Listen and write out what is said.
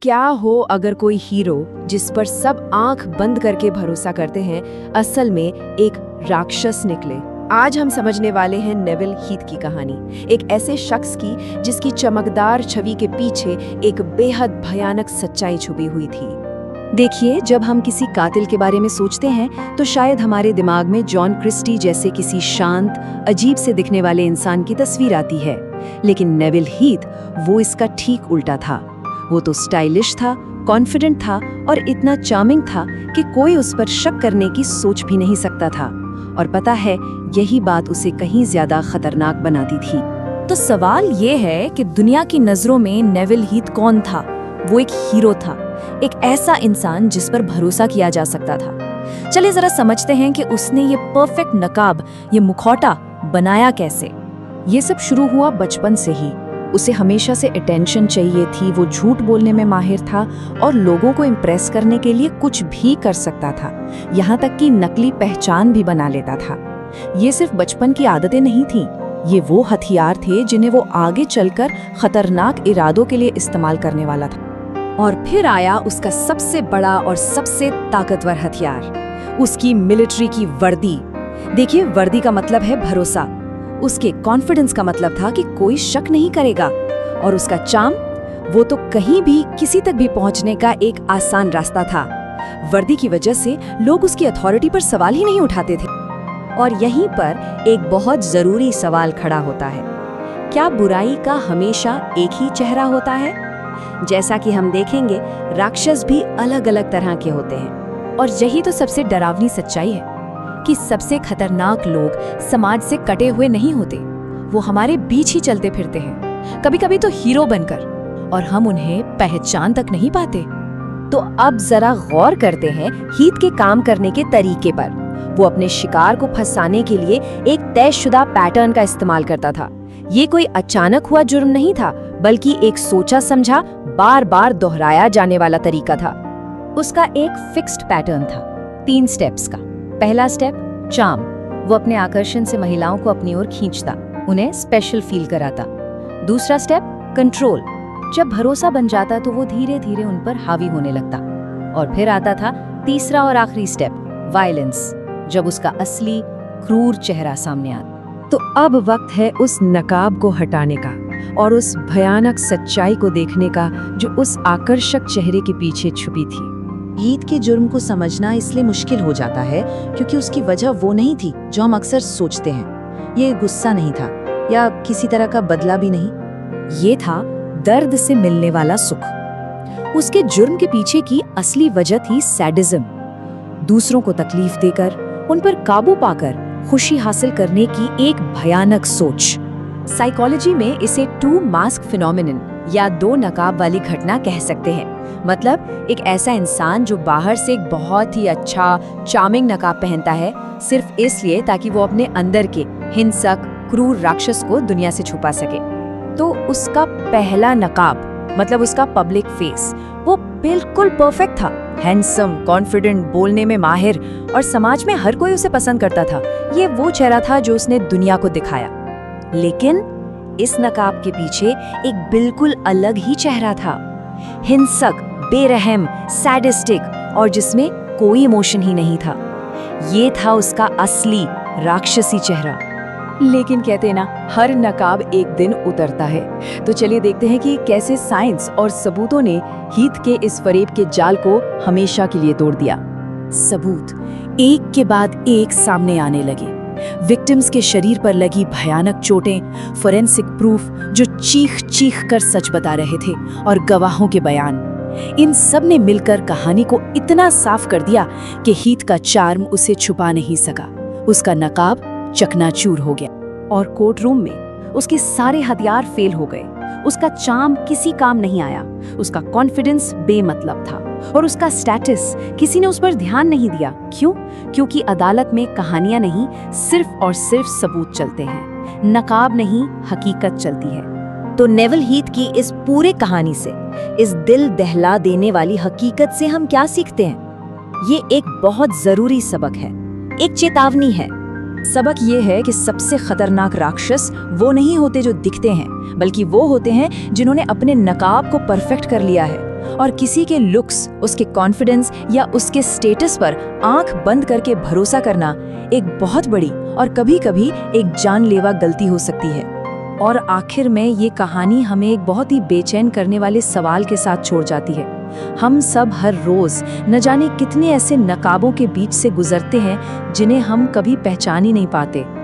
क्या हो अगर कोई हीरो जिस पर सब आंख बंद करके भरोसा करते हैं असल में एक राक्षस निकले। आज हम समझने वाले हैं नेविल हीथ की कहानी, एक ऐसे शख्स की जिसकी चमकदार छवि के पीछे एक बेहद भयानक सच्चाई छुपी हुई थी। देखिए, जब हम किसी कातिल के बारे में सोचते हैं तो शायद हमारे दिमाग में जॉन क्रिस्टी जैसे किसी शांत, अजीब से दिखने वाले इंसान की तस्वीर आती है, लेकिन नेविल हीथ वो इसका ठीक उल्टा था। वो तो स्टाइलिश था, कॉन्फिडेंट था और इतना चार्मिंग था कि कोई उस पर शक करने की सोच भी नहीं सकता था। और पता है, यही बात उसे कहीं ज्यादा खतरनाक बनाती थी। तो सवाल ये है कि दुनिया की नजरों में नेविल हीथ कौन था? वो एक हीरो था, एक ऐसा इंसान जिस पर भरोसा किया जा सकता था। चलिए जरा समझते हैं कि उसने ये परफेक्ट नकाब, ये मुखौटा बनाया कैसे। ये सब शुरू हुआ बचपन से ही। उसे हमेशा से अटेंशन चाहिए थी, वो झूठ बोलने में माहिर था और लोगों को इम्प्रेस करने के लिए कुछ भी कर सकता था, यहाँ तक कि नकली पहचान भी बना लेता था। ये सिर्फ बचपन की आदतें नहीं थीं, ये वो हथियार थे जिन्हें वो आगे चलकर खतरनाक इरादों के लिए इस्तेमाल करने वाला था। और फिर आया उसका सबसे बड़ा और सबसे ताकतवर हथियार, उसकी मिलिट्री की वर्दी। देखिए, वर्दी का मतलब है भरोसा, उसके कॉन्फिडेंस का मतलब था कि कोई शक नहीं करेगा, और उसका चार्म, वो तो कहीं भी किसी तक भी पहुंचने का एक आसान रास्ता था। वर्दी की वजह से लोग उसकी अथॉरिटी पर सवाल ही नहीं उठाते थे। और यहीं पर एक बहुत जरूरी सवाल खड़ा होता है, क्या बुराई का हमेशा एक ही चेहरा होता है? जैसा कि हम देखेंगे, राक्षस भी अलग अलग तरह के होते हैं। और यही तो सबसे डरावनी सच्चाई है कि सबसे खतरनाक लोग समाज से कटे हुए नहीं होते, वो हमारे बीच ही चलते फिरते हैं, कभी कभी तो हीरो बनकर, और हम उन्हें पहचान तक नहीं पाते। तो अब जरा गौर करते हैं हीथ के काम करने के तरीके पर। वो अपने शिकार को फंसाने के लिए एक तयशुदा पैटर्न का इस्तेमाल करता था। ये कोई अचानक हुआ जुर्म नहीं था, बल्कि एक सोचा समझा, बार बार दोहराया जाने वाला तरीका था। उसका एक फिक्स्ड पैटर्न था, 3 स्टेप्स का। पहला स्टेप, चार्म। वो अपने आकर्षण से महिलाओं को अपनी ओर खींचता, उन्हें स्पेशल फील कराता। दूसरा स्टेप, कंट्रोल। जब भरोसा बन जाता तो वो धीरे धीरे उन पर हावी होने लगता। और फिर आता था तीसरा और आखिरी स्टेप, वायलेंस, जब उसका असली क्रूर चेहरा सामने आता। तो अब वक्त है उस नकाब को हटाने का और उस भयानक सच्चाई को देखने का जो उस आकर्षक चेहरे के पीछे छुपी थी। हीथ के जुर्म को समझना इसलिए मुश्किल हो जाता है क्योंकि उसकी वजह वो नहीं थी जो हम अक्सर सोचते हैं। ये गुस्सा नहीं था या किसी तरह का बदला भी नहीं, ये था दर्द से मिलने वाला सुख। उसके जुर्म के पीछे की असली वजह थी सैडिज्म, दूसरों को तकलीफ देकर, उन पर काबू पाकर खुशी हासिल करने की एक भयानक सोच। साइकोलॉजी में इसे 2 मास्क फिनोमिनन या 2 नकाब वाली घटना कह सकते हैं। मतलब एक ऐसा इंसान जो बाहर से एक बहुत ही अच्छा चार्मिंग नकाब पहनता है, सिर्फ इसलिए ताकि वो अपने अंदर के हिंसक, क्रूर राक्षस को दुनिया से छुपा सके। तो उसका पहला नकाब, मतलब उसका पब्लिक फेस, वो बिल्कुल परफेक्ट था। हैंडसम, कॉन्फिडेंट, बोलने में माहिर, और समाज में हर कोई उसे पसंद करता था। ये वो चेहरा था जो उसने दुनिया को दिखाया। लेकिन इस नकाब के पीछे एक बिल्कुल अलग ही चेहरा था, हिंसक, बेरहम, सैडिस्टिक, और जिसमें कोई इमोशन ही नहीं था। ये था उसका असली राक्षसी चेहरा। लेकिन कहते हैं ना, हर नकाब एक दिन उतरता है। तो चलिए देखते हैं कि कैसे साइंस और सबूतों ने हीथ के इस फरेब के जाल को हमेशा के लिए तोड़ दिया। सबूत एक के बाद एक सामने आने लगे। विक्टिम्स के शरीर पर लगी भयानक चोटें, फोरेंसिक प्रूफ जो चीख चीख कर सच बता रहे थे, और गवाहों के बयान, इन सब ने मिलकर कहानी को इतना साफ कर दिया कि हीथ का चार्म उसे छुपा नहीं सका। उसका नकाब चकनाचूर हो गया और कोर्ट रूम में उसके सारे हथियार फेल हो गए। उसका चार्म किसी काम नहीं आया, उसका कॉन्फिडेंस बेमतलब था, और उसका स्टेटस किसी ने उस पर ध्यान नहीं दिया। क्यों? क्योंकि अदालत में कहानियां नहीं, सिर्फ और सिर्फ सबूत चलते हैं, नकाब नहीं, हकीकत चलती है। तो नेविल हीथ की इस पूरे कहानी से, इस दिल दहला देने वाली हकीकत से हम क्या सीखते हैं? ये एक बहुत जरूरी सबक है, एक चेतावनी है। सबक ये है कि सबसे खतरनाक राक्षस वो नहीं होते जो दिखते हैं, बल्कि वो होते हैं जिन्होंने अपने नकाब को परफेक्ट कर लिया है और किसी के लुक्स, उसके कॉन्फिडेंस या उसके स्टेटस पर आंख बंद करके भरोसा करना एक बहुत बड़ी और कभी-कभी एक जानलेवा गलती हो सकती है। और आखिर में ये कहानी हमें एक बहुत ही बेचैन करने वाले सवाल के साथ छोड़ जाती है। हम सब हर रोज न जाने कितने ऐसे नकाबों के बीच से गुजरते हैं जिन्हें हम कभी पहचान ही नहीं पाते।